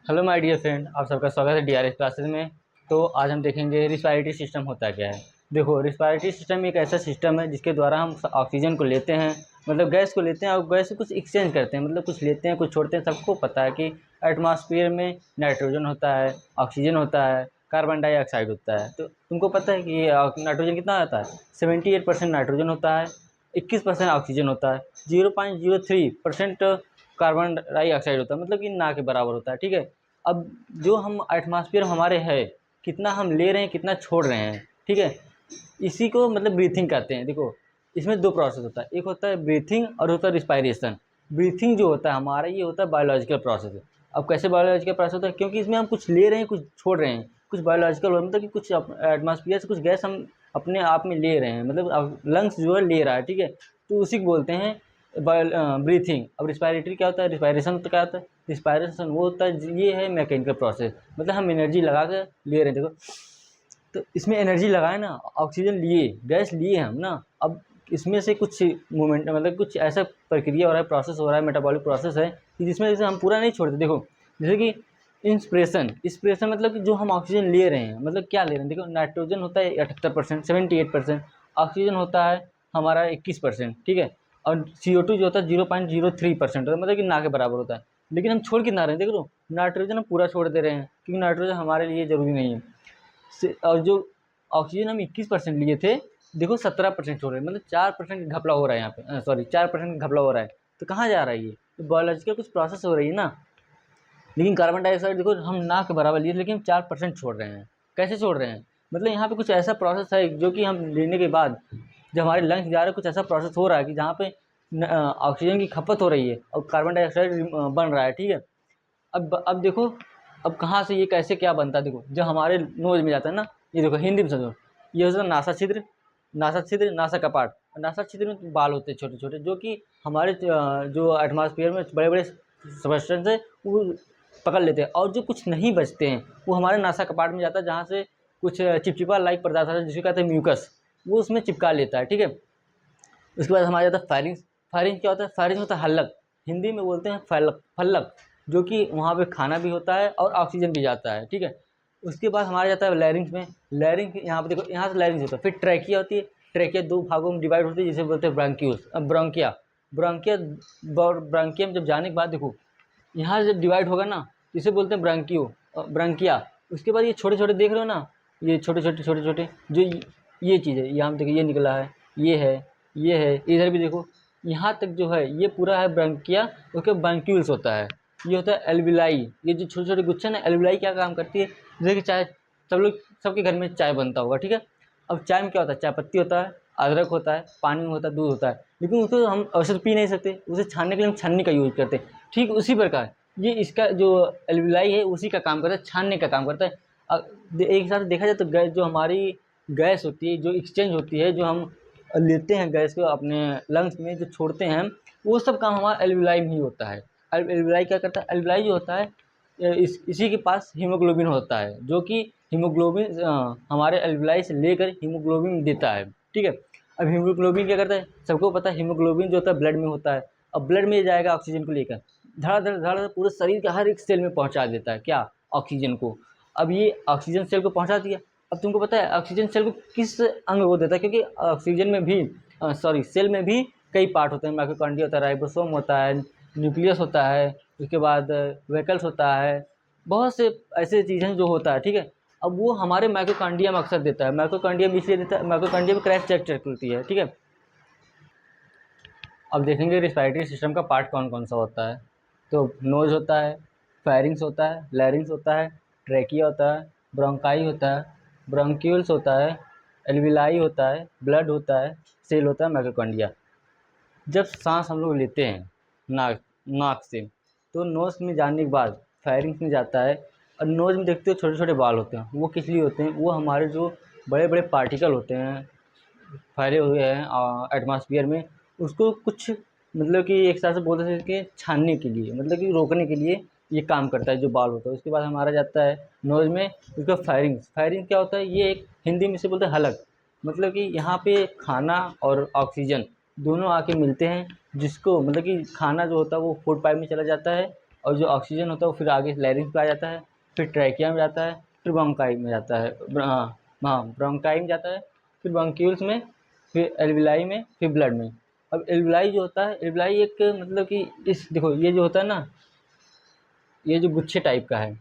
Hello my dear friend, आप सबका स्वागत है डीआरएस क्लासेस में। तो आज हम देखेंगे रिस्पायरेटरी सिस्टम होता क्या है। देखो, रिस्पायरेटरी सिस्टम एक ऐसा सिस्टम है जिसके द्वारा हम ऑक्सीजन को लेते हैं, मतलब गैस को लेते हैं और गैस से कुछ एक्सचेंज करते हैं, मतलब कुछ लेते हैं कुछ छोड़ते हैं। सबको पता है कि एटमॉस्फेयर में नाइट्रोजन होता है, ऑक्सीजन होता है, कार्बन डाइऑक्साइड होता है। तो तुमको पता है कि नाइट्रोजन कितना होता है? 78% नाइट्रोजन होता है, 21% ऑक्सीजन होता है, 0.03% कार्बन डाइऑक्साइड होता है, मतलब कि ना के बराबर होता है। ठीक है। अब जो हम एटमॉस्फेयर हमारे है, कितना हम ले रहे हैं कितना छोड़ रहे हैं, ठीक है, इसी को मतलब ब्रीथिंग कहते हैं। देखो, इसमें दो प्रोसेस होता है, एक होता है ब्रीथिंग और होता है रिस्पायरेशन। ब्रीथिंग जो होता है हमारा, ये होता है बायोलॉजिकल प्रोसेस। अब कैसे बायोलॉजिकल प्रोसेस होता है? क्योंकि इसमें हम कुछ ले रहे हैं कुछ छोड़ रहे हैं, कुछ बायोलॉजिकल मतलब कि कुछ एटमॉस्फेयर से कुछ गैस हम अपने आप में ले रहे हैं, मतलब लंग्स जो है ले रहा है। ठीक है, तो उसी को बोलते हैं ब्रीथिंग। अब रिस्पायरेटरी क्या होता है? रिस्पायरेशन तो क्या होता है? रिस्पायरेशन वो होता है, ये है मैकेनिकल प्रोसेस, मतलब हम एनर्जी लगा कर ले रहे हैं। देखो, तो इसमें एनर्जी लगाए ना, ऑक्सीजन लिए, गैस लिए हम ना। अब इसमें से कुछ मूवमेंट मतलब कुछ ऐसा प्रक्रिया हो रहा है, प्रोसेस हो रहा है, मेटाबॉलिक प्रोसेस है कि जिसमें जैसे हम पूरा नहीं छोड़ते। देखो, जैसे कि इंस्पिरेशन, इंस्पिरेशन मतलब कि जो हम ऑक्सीजन ले रहे हैं, मतलब क्या ले रहे हैं। देखो, नाइट्रोजन होता है 78%, 78%, ऑक्सीजन होता है हमारा 21%। ठीक है, और CO2 जो होता है 0.03%, मतलब कि ना के बराबर होता है। लेकिन हम छोड़ कितना रहे हैं? देख लो, नाइट्रोजन हम पूरा छोड़ दे रहे हैं क्योंकि नाइट्रोजन हमारे लिए ज़रूरी नहीं है। और जो ऑक्सीजन हम 21% लिए थे, देखो 17% छोड़ रहे हैं, मतलब 4% घपला हो रहा है यहाँ पे, सॉरी 4% घपला हो रहा है। तो कहाँ जा रहा है ये? तो बायोलॉजिकल कुछ प्रोसेस हो रही है ना। लेकिन कार्बन डाइऑक्साइड देखो, हम ना के बराबर लिए लेकिन 4% छोड़ रहे हैं। कैसे छोड़ रहे हैं? मतलब यहाँ पे कुछ ऐसा प्रोसेस है जो कि हम लेने के बाद जब हमारे लंग्स जा रहे हैं, कुछ ऐसा प्रोसेस हो रहा है कि जहाँ पे ऑक्सीजन की खपत हो रही है और कार्बन डाइऑक्साइड बन रहा है। ठीक है। अब देखो, अब कहाँ से ये कैसे क्या बनता है? देखो, जब हमारे नोज में जाता है ना, ये देखो हिंदी में समझो, ये होता है नासा छिद्र। नासा छिद्र, नासा कपाट। नासा छिद्र में बाल होते हैं छोटे छोटे, जो कि हमारे जो एटमॉस्फेयर में बड़े बड़े सब्सटेंस है वो पकड़ लेते हैं, और जो कुछ नहीं बचते हैं वो हमारे नासा कपाट में जाता है, जहाँ से कुछ चिपचिपा लाइक पदार्थ है जिसे कहते हैं म्यूकस, वो उसमें चिपका लेता है। ठीक है। उसके बाद हमारा जाता है फायरिंग्स। फायरिंग क्या होता है? फायरिंग होता है हल्लक, हिंदी में बोलते हैं फलक, फल्लक, जो कि वहाँ पे खाना भी होता है और ऑक्सीजन भी जाता है। ठीक है। उसके बाद हमारा जाता है लैरिंग्स में। लैरिंग यहाँ पे देखो, यहाँ से लैरिंग्स होता है, फिर ट्रैकिया होती है। ट्रैकिया दो भागों में डिवाइड होती है, जिसे बोलते हैं ब्रांक्यूल्स, ब्रोंकिया। ब्रोंकिया, ब्रांकिया में जब जाने के बाद देखो, यहाँ जब डिवाइड होगा ना, इसे बोलते हैं ब्रांकियो, ब्रांकिया। उसके बाद ये छोटे छोटे देख रहे हो ना, ये छोटे छोटे छोटे छोटे जो ये चीज़ है, यहाँ देखो ये निकला है, ये है, ये है, इधर भी देखो, यहाँ तक जो है ये पूरा है ब्रांकिया। उसके ब्रांक्यूल्स होता है, ये होता है एल्विलाई। ये जो छोटे छोटे गुच्छे ना, एल्विलाई क्या काम करती है? जैसे कि चाय, सब लोग सबके घर में चाय बनता होगा। ठीक है। अब चाय में क्या होता है? चाय पत्ती होता है, अदरक होता है, पानी होता है, दूध होता है, लेकिन उसको हम ऐसे तो पी नहीं सकते, उसे छानने के लिए हम छन्नी का यूज़ करते हैं। ठीक उसी प्रकार ये इसका जो एल्विलाई है उसी का काम करता है, छानने का काम करता है। एक हिसाब से देखा जाए तो गैस जो हमारी गैस होती है, जो एक्सचेंज होती है, जो हम लेते हैं गैस को अपने लंग्स में जो छोड़ते हैं, वो सब काम हमारा एल्विलाई में ही होता है। एल्विलाई क्या करता है? एल्विलाई जो होता है, इसी के पास हीमोग्लोबिन होता है, जो कि हीमोग्लोबिन हमारे एल्विलाई से लेकर हीमोग्लोबिन देता है। ठीक है। अब हीमोग्लोबिन क्या करता है? सबको पता है हीमोग्लोबिन जो होता है ब्लड में होता है। अब ब्लड में जाएगा ऑक्सीजन को लेकर, धड़ाधड़ धड़ाधड़ पूरे शरीर के हर एक सेल में पहुंचा देता है, क्या? ऑक्सीजन को। अब ये ऑक्सीजन सेल को पहुंचा दिया। अब तुमको पता है ऑक्सीजन सेल को किस अंग को देता है? क्योंकि ऑक्सीजन में भी सॉरी सेल में भी कई पार्ट होते हैं, माइटोकॉन्ड्रिया होता है, राइबोसोम होता है, न्यूक्लियस होता है, उसके बाद वेकल्स होता है, बहुत से ऐसे चीज़ें जो होता है। ठीक है। अब वो हमारे माइटोकॉन्ड्रिया में अक्सर देता है। माइटोकॉन्ड्रिया में इसलिए देता है, माइटोकॉन्ड्रिया में क्रैश चेक होती है। ठीक है। अब देखेंगे रिस्पायरेटरी सिस्टम का पार्ट कौन कौन सा होता है। तो नोज होता है, फेरिंग्स होता है, लैरिंग्स होता है, ट्रैकिया होता है, ब्रोंकाई होता है, ब्रोंक्यूल्स होता है, एल्विलाई होता है, ब्लड होता है, सेल होता है माइटोकॉन्ड्रिया। जब सांस हम लोग लेते हैं नाक नाक से, तो नोज में जाने के बाद फेरिंग्स में जाता है। और नोज में देखते हो छोटे छोटे बाल होते हैं, वो किस लिए होते हैं? वो हमारे जो बड़े बड़े पार्टिकल होते हैं फैले हुए हैं एटमॉस्फेयर में, उसको कुछ मतलब कि एक हिसाब से बोल सकते हैं कि छानने के लिए, मतलब कि रोकने के लिए ये काम करता है जो बाल होता है। उसके बाद हमारा जाता है नोज़ में, उसका फायरिंग्स। फायरिंग क्या होता है? ये एक हिंदी में से बोलते हैं हलक, मतलब कि यहाँ पे खाना और ऑक्सीजन दोनों आके मिलते हैं, जिसको मतलब कि खाना जो होता है वो फूड पाइप में चला जाता है, और जो ऑक्सीजन होता है वो फिर आगे लैरिंग्स पे आ जाता है, फिर ट्रैकिया में जाता है, फिर ब्रोंकाई में जाता है, हाँ ब्रोंकाई में जाता है, फिर ब्रोंक्यूल्स में, फिर एल्विलाई में, फिर ब्लड में। अब एल्विलाई जो होता है, एल्विलाई एक मतलब कि इस देखो ये जो होता है ना, ये जो गुच्छे टाइप का है,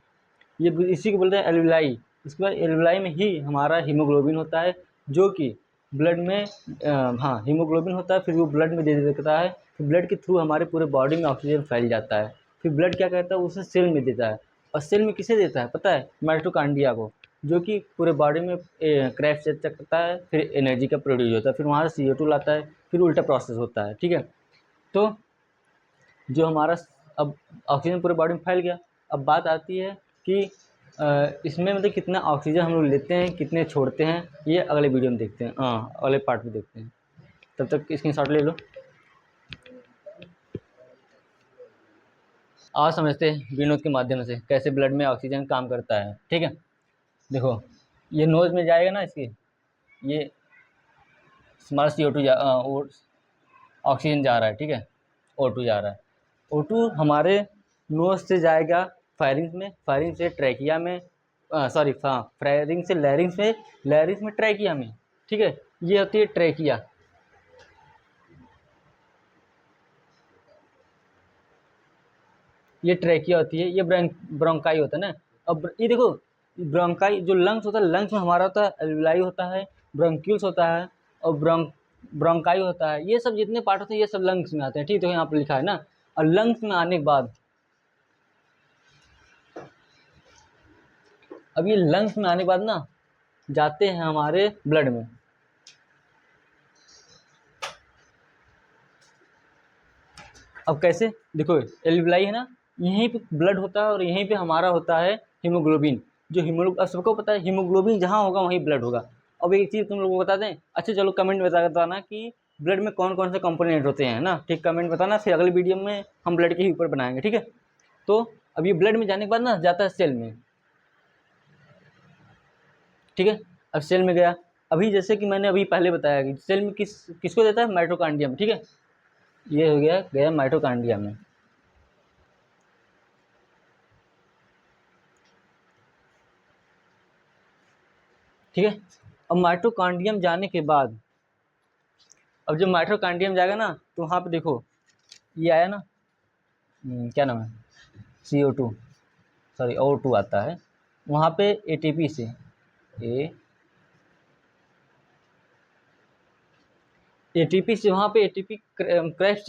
ये इसी को बोलते हैं एल्विलाई। इसके बाद एल्विलाई में ही हमारा हीमोग्लोबिन होता है, जो कि ब्लड में हाँ हीमोग्लोबिन होता है, फिर वो ब्लड में दे देता है, फिर ब्लड के थ्रू हमारे पूरे बॉडी में ऑक्सीजन फैल जाता है, फिर ब्लड क्या करता है उसे सेल में देता है, और सेल में किसे देता है पता है, माइटोकांड्रिया को, जो कि पूरे बॉडी में क्रैश चेक करता है, फिर एनर्जी का प्रोड्यूस होता है, फिर वहाँ से CO2 लाता है, फिर उल्टा प्रोसेस होता है। ठीक है, तो जो हमारा अब ऑक्सीजन पूरे बॉडी में फैल गया। अब बात आती है कि इसमें मतलब कितना ऑक्सीजन हम लोग लेते हैं, कितने छोड़ते हैं, ये अगले वीडियो में देखते हैं, अगले पार्ट में देखते हैं। तब तक स्क्रीनशॉट ले लो। आज समझते हैं विनोद के माध्यम से कैसे ब्लड में ऑक्सीजन काम करता है। ठीक है, देखो ये नोज में जाएगा ना, इसके ये स्मॉल CO2 ऑक्सीजन जा रहा है। ठीक है, O2 जा रहा है, O2 हमारे नोज से जाएगा फायरिंग्स में, फायरिंग से ट्रैकिया में, सॉरी हाँ फायरिंग से लैरिंग्स में, लैरिंग्स में ट्रैकिया में। ठीक है, ये होती है ट्रैकिया। ये ट्रैकिया होती है, ये ब्रोंकाई होता है ना। अब ये देखो ब्रोंकाई जो लंग्स होता है, लंग्स में हमारा होता है एल्विलाई होता है, ब्रोंक्यूल्स होता है, और ब्रोंकाई होता है। ये सब जितने पार्ट होते हैं ये सब लंग्स में आते हैं। ठीक है, तो यहाँ पर लिखा है ना। और लंग्स में आने के बाद, अब ये लंग्स में आने के बाद ना जाते हैं हमारे ब्लड में। अब कैसे, देखो एल्विलाई है ना, यहीं पे ब्लड होता है और यहीं पे हमारा होता है हीमोग्लोबिन। जो अब सबको पता है हीमोग्लोबिन जहाँ होगा वहीं ब्लड होगा। अब एक चीज़ तुम लोगों को बता दें, अच्छा चलो कमेंट बताना कि ब्लड में कौन कौन से कंपोनेंट होते हैं ना। ठीक, कमेंट बताना, फिर अगली वीडियो में हम ब्लड के ही ऊपर बनाएंगे। ठीक है, तो अब ये ब्लड में जाने के बाद ना जाता है सेल में। ठीक है, अब सेल में गया, अभी जैसे कि मैंने अभी पहले बताया कि सेल में किसको देता है, माइटोकांड्रियम। ठीक है, ये हो गया माइटोकांड्रिया में। ठीक है, अब माइटोकांड्रियम जाने के बाद, अब जब माइटोकांड्रियम जाएगा ना तो वहाँ पे देखो ये आया ना, क्या नाम है, CO2, सॉरी O2 आता है, वहाँ पे ATP से ATP से वहाँ पे ATP क्रैश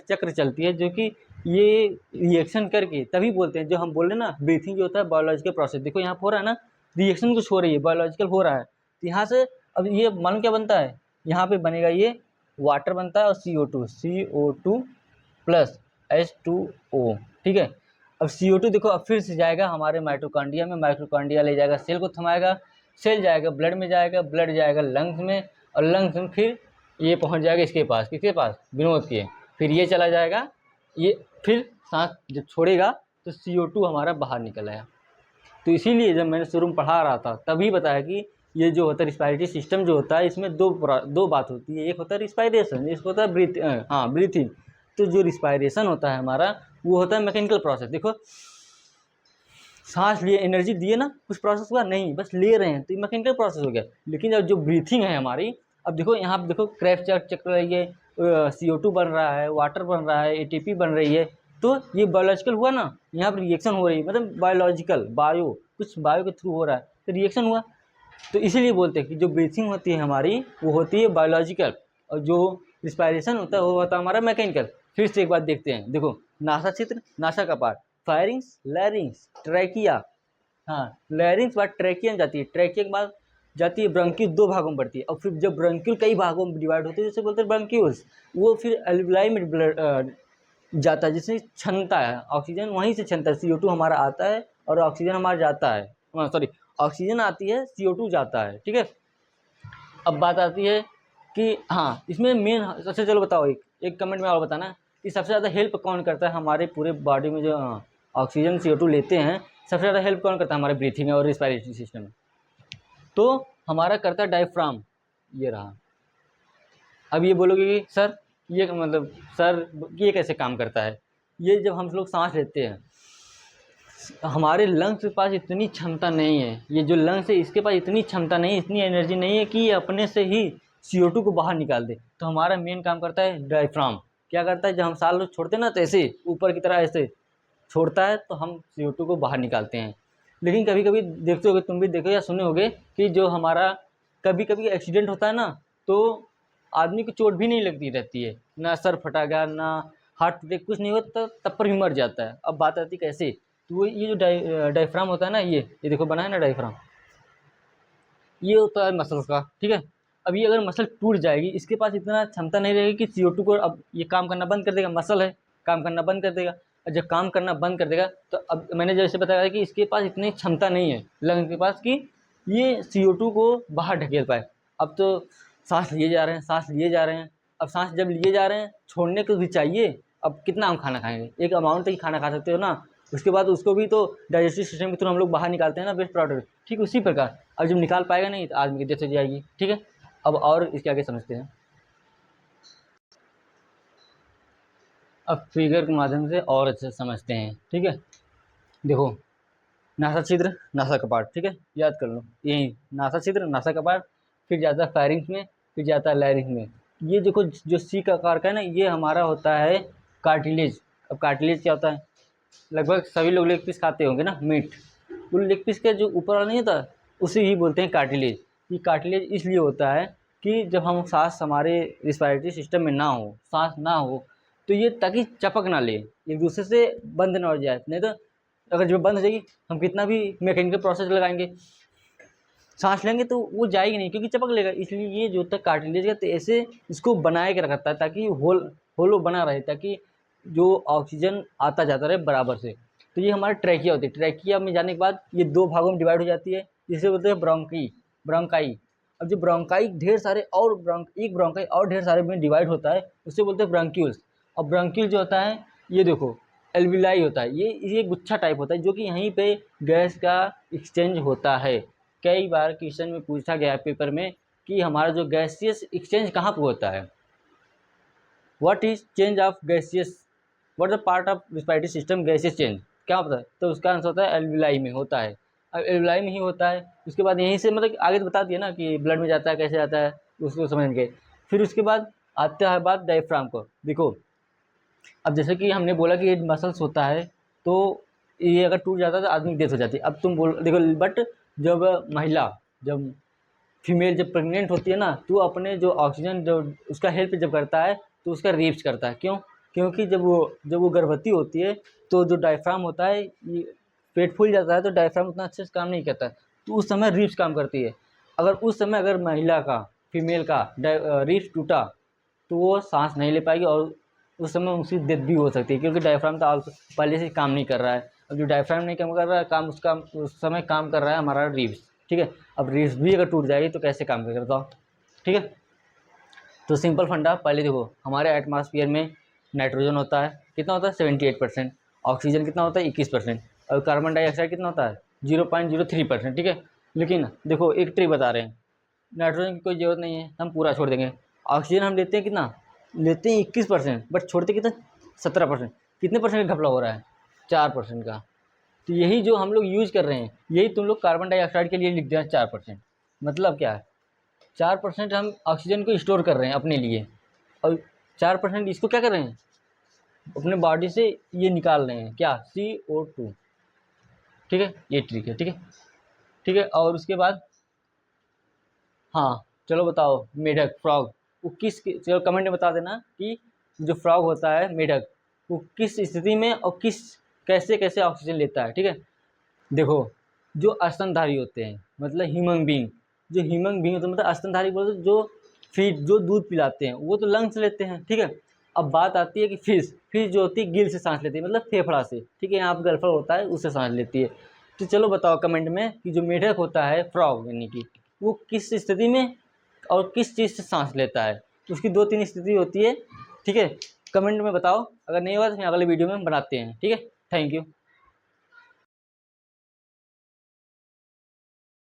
चक्र चलती है, जो कि ये रिएक्शन करके तभी बोलते हैं, जो हम बोल रहे हैं ना ब्रीथिंग जो होता है बायोलॉजिकल प्रोसेस। देखो यहाँ पर हो रहा है ना, रिएक्शन कुछ हो रही है, बायोलॉजिकल हो रहा है, तो यहाँ से अब ये मालूम क्या बनता है, यहाँ पे बनेगा ये वाटर बनता है और CO2 प्लस H2O। ठीक है, अब CO2 देखो अब फिर से जाएगा हमारे माइटोकांड्रिया में, माइटोकांड्रिया ले जाएगा सेल को थमाएगा, सेल जाएगा ब्लड में जाएगा, ब्लड जाएगा लंग्स में, और लंग्स में फिर ये पहुंच जाएगा इसके पास, किसके पास, विनोद के, फिर ये चला जाएगा, ये फिर सांस जब छोड़ेगा तो CO2 हमारा बाहर निकल आया। तो इसीलिए जब मैंने शुरू में पढ़ा रहा था तभी बताया कि ये जो होता है रिस्पायरेटरी सिस्टम जो होता है, इसमें दो बात होती है, एक होता है रिस्पायरेशन, एक होता है ब्रीथिंग। तो जो रिस्पायरेशन होता है हमारा वो होता है मैकेनिकल प्रोसेस। देखो सांस लिए, एनर्जी दिए ना, कुछ प्रोसेस हुआ नहीं, बस ले रहे हैं, तो ये मैकेनिकल प्रोसेस हो गया। लेकिन जब जो ब्रीथिंग है हमारी, अब देखो यहाँ पे देखो क्रैश चक रही है, CO2 बन रहा है, वाटर बन रहा है, ATP बन रही है, तो ये बायोलॉजिकल हुआ ना, यहाँ पर रिएक्शन हो रही है, मतलब बायोलॉजिकल कुछ बायो के थ्रू हो रहा है, तो रिएक्शन हुआ। तो इसीलिए बोलते हैं कि जो ब्रीथिंग होती है हमारी वो होती है बायोलॉजिकल, और जो रिस्पायरेशन होता है वो होता है हमारा मैकेनिकल। फिर से एक बात देखते हैं, देखो नासा चित्र, नासा का पार्ट, फायरिंग्स, लैरिंग्स, ट्रैकिया, हाँ लैरिंग्स बाद ट्रैकिया में जाती है, ट्रैकिया के बाद जाती है ब्रंक्यूल, दो भागों में बढ़ती है, और फिर जब ब्रंक्यूल कई भागों में डिवाइड होती है जैसे बोलते हैं ब्रंक्यूल्स, वो फिर एल्विलाई में जाता है, जिससे छनता है ऑक्सीजन, वहीं से छनता है, CO2 हमारा आता है और ऑक्सीजन हमारा जाता है, सॉरी ऑक्सीजन आती है, CO2 जाता है। ठीक है, अब बात आती है कि हाँ इसमें मेन, अच्छा चलो बताओ, एक कमेंट में और बताना कि सबसे ज़्यादा हेल्प कौन करता है हमारे पूरे बॉडी में, जो ऑक्सीजन CO2 लेते हैं, सबसे ज़्यादा हेल्प कौन करता है हमारे ब्रीथिंग और रिस्पायरेटरी सिस्टम में, तो हमारा करता है डायफ्राम, ये रहा। अब ये बोलोगे कि सर ये मतलब सर ये कैसे काम करता है, ये जब हम लोग सांस लेते हैं, हमारे लंग्स के पास इतनी क्षमता नहीं है, ये जो लंग्स है इसके पास इतनी क्षमता नहीं है, इतनी एनर्जी नहीं है कि ये अपने से ही CO2 को बाहर निकाल दे। तो हमारा मेन काम करता है डायफ्राम। क्या करता है, जब हम सांस छोड़ते हैं ना तो ऐसे ऊपर की तरह ऐसे छोड़ता है, तो हम CO2 को बाहर निकालते हैं। लेकिन कभी कभी देखते होगे, तुम भी देखो या सुने होगे कि जो हमारा कभी कभी एक्सीडेंट होता है ना, तो आदमी को चोट भी नहीं लगती रहती है, ना सर फटा गया, ना हार्ट अटैक, कुछ नहीं होता, तब पर भी मर जाता है। अब बात आती कैसे, तो वो ये जो डायफ्राम होता है ना, ये देखो बना है ना डायफ्राम, ये होता है मसल्स का, ठीक है। अब ये अगर मसल टूट जाएगी, इसके पास इतना क्षमता नहीं रहेगी कि CO2 को, अब ये काम करना बंद कर देगा, मसल है, काम करना बंद कर देगा। और जब काम करना बंद कर देगा तो अब मैंने जैसे बताया कि इसके पास इतनी क्षमता नहीं है लंग के पास कि ये CO2 को बाहर ढकेल पाए। अब तो सांस लिए जा रहे हैं, सांस लिए जा रहे हैं, अब सांस जब लिए जा रहे हैं, छोड़ने को भी चाहिए। अब कितना हम खाना खाएंगे, एक अमाउंट तक ही खाना खा सकते हो ना, उसके बाद उसको भी तो डाइजेस्टिव सिस्टम के थ्रू हम लोग बाहर निकालते हैं ना, वेस्ट प्रोडक्ट। ठीक उसी प्रकार अब जब निकाल पाएगा नहीं तो आदमी की डेथ हो जाएगी, ठीक है। अब और इसके आगे समझते हैं, अब फिगर के माध्यम से और अच्छे से समझते हैं, ठीक है। देखो, नासा छिद्र, नासा कपाट, ठीक है, याद कर लो, यही नासा छिद्र, नासा कपाट, फिर जाता है फायरिंग्स में, फिर जाता है लैरिंग्स में। ये देखो जो सी का आकार का है ना, ये हमारा होता है कार्टिलेज। अब कार्टिलेज क्या होता है, लगभग सभी लोग लेग पीस खाते होंगे ना, मीट, वो लेग पीस का जो ऊपर वाला नहीं होता, उसे ही बोलते हैं कार्टिलेज। ये कार्टिलेज इसलिए होता है कि जब हम सांस हमारे रिस्पायरेटरी सिस्टम में ना हो, सांस ना हो, तो ये ताकि चपक ना ले, एक दूसरे से बंद ना हो जाए। नहीं तो अगर जब बंद हो जाएगी, हम कितना भी मैकेनिकल प्रोसेस लगाएंगे, सांस लेंगे तो वो जाएगी नहीं, क्योंकि चपक लेगा। इसलिए ये जो होता है कार्टिलेज का, तो ऐसे इसको बनाए के रखता है ताकि होलो बना रहे, ताकि जो ऑक्सीजन आता जाता रहे बराबर से। तो ये हमारा ट्रैकिया होती है। ट्रैकिया में जाने के बाद ये दो भागों में डिवाइड हो जाती है, जिसे बोलते हैं ब्रोंकाई। अब जो ब्रोंकाई ढेर सारे और एक ब्रोंकाई और ढेर सारे में डिवाइड होता है, उसे बोलते हैं ब्रोंक्यूल्स। और ब्रोंक्यूल जो होता है, ये देखो एल्विलाई होता है, ये गुच्छा टाइप होता है, जो कि यहीं पे गैस का एक्सचेंज होता है। कई बार क्वेश्चन में पूछा गया है पेपर में कि हमारा जो गैसियस एक्सचेंज कहाँ पर होता है, what is change of gaseous, what the part of respiratory system gaseous change, क्या होता है, तो उसका आंसर होता है एल्विलाई में होता है। अब एल्विलाई में ही होता है, उसके बाद यहीं से मतलब आगे तो बता दिया ना कि ब्लड में जाता है, कैसे जाता है, उसको समझ के। फिर उसके बाद आता है बात डायफ्राम को। देखो, अब जैसे कि हमने बोला कि ये मसल्स होता है, तो ये अगर टूट जाता है तो आदमी की डेथ हो जाती है। अब तुम बोल देखो, बट जब महिला, जब फीमेल जब प्रेग्नेंट होती है ना, तो अपने जो ऑक्सीजन जो उसका हेल्प जब करता है, तो उसका रीप्स करता है। क्यों? क्योंकि जब वो गर्भवती होती है, तो जो डायफ्राम होता है, ये पेट फूल जाता है, तो डायफ्राम उतना अच्छे से काम नहीं करता है, तो उस समय रीप्स काम करती है। अगर उस समय अगर महिला का, फीमेल का रीप्स टूटा, तो वो सांस नहीं ले पाएगी और उस समय उसकी डेथ भी हो सकती है, क्योंकि डायफ्राम तो पहले से काम नहीं कर रहा है। अब जो डायफ्राम नहीं काम कर रहा है, काम उसका उस समय काम कर रहा है हमारा रीप्स, ठीक है। अब रीप्स भी अगर टूट जाएगी तो कैसे काम करेगा बताओ, ठीक है। तो सिंपल फंडा, पहले देखो, हमारे एटमॉस्फेयर में नाइट्रोजन होता है, कितना होता है 78%, ऑक्सीजन कितना होता है 21%, और कार्बन डाइऑक्साइड कितना होता है 0.03%, ठीक है। लेकिन देखो एक ट्रिक बता रहे हैं, नाइट्रोजन की कोई ज़रूरत नहीं है, हम पूरा छोड़ देंगे। ऑक्सीजन हम लेते हैं कितना, लेते हैं 21%, बट छोड़ते कितना 17%। कितने परसेंट का घपला हो रहा है, 4% का। तो यही जो हम लोग यूज़ कर रहे हैं, यही तुम लोग कार्बन डाइऑक्साइड के लिए लिख दिया 4%। मतलब क्या है, 4% हम ऑक्सीजन को स्टोर कर रहे हैं अपने लिए, और 4% इसको क्या कर रहे हैं, अपने बॉडी से ये निकाल रहे हैं, क्या, CO2, ठीक है। ये ट्रिक है, ठीक है, ठीक है। और उसके बाद हाँ, चलो बताओ, मेढक, फ्रॉग, वो चलो कमेंट में बता देना कि जो फ्रॉग होता है मेढक, वो किस स्थिति में और कैसे कैसे ऑक्सीजन लेता है, ठीक है। देखो, जो स्तनधारी होते हैं, मतलब ह्यूमन बीइंग, जो ह्यूमन बीइंग होते हैं, मतलब स्तनधारी बोलते हैं, जो दूध पिलाते हैं, वो तो लंग्स से लेते हैं, ठीक है। अब बात आती है कि फिश जो होती है गिल से सांस लेती है, मतलब फेफड़ा से, ठीक है, यहाँ पर गलफड़ होता है, उससे सांस लेती है। तो चलो बताओ कमेंट में कि जो मेढक होता है, फ्रॉग यानी कि, वो किस स्थिति में और किस चीज़ से सांस लेता है, तो उसकी 2-3 स्थिति होती है, ठीक है। कमेंट में बताओ, अगर नहीं हुआ तो फिर अगले वीडियो में बनाते हैं, ठीक है। Thank you.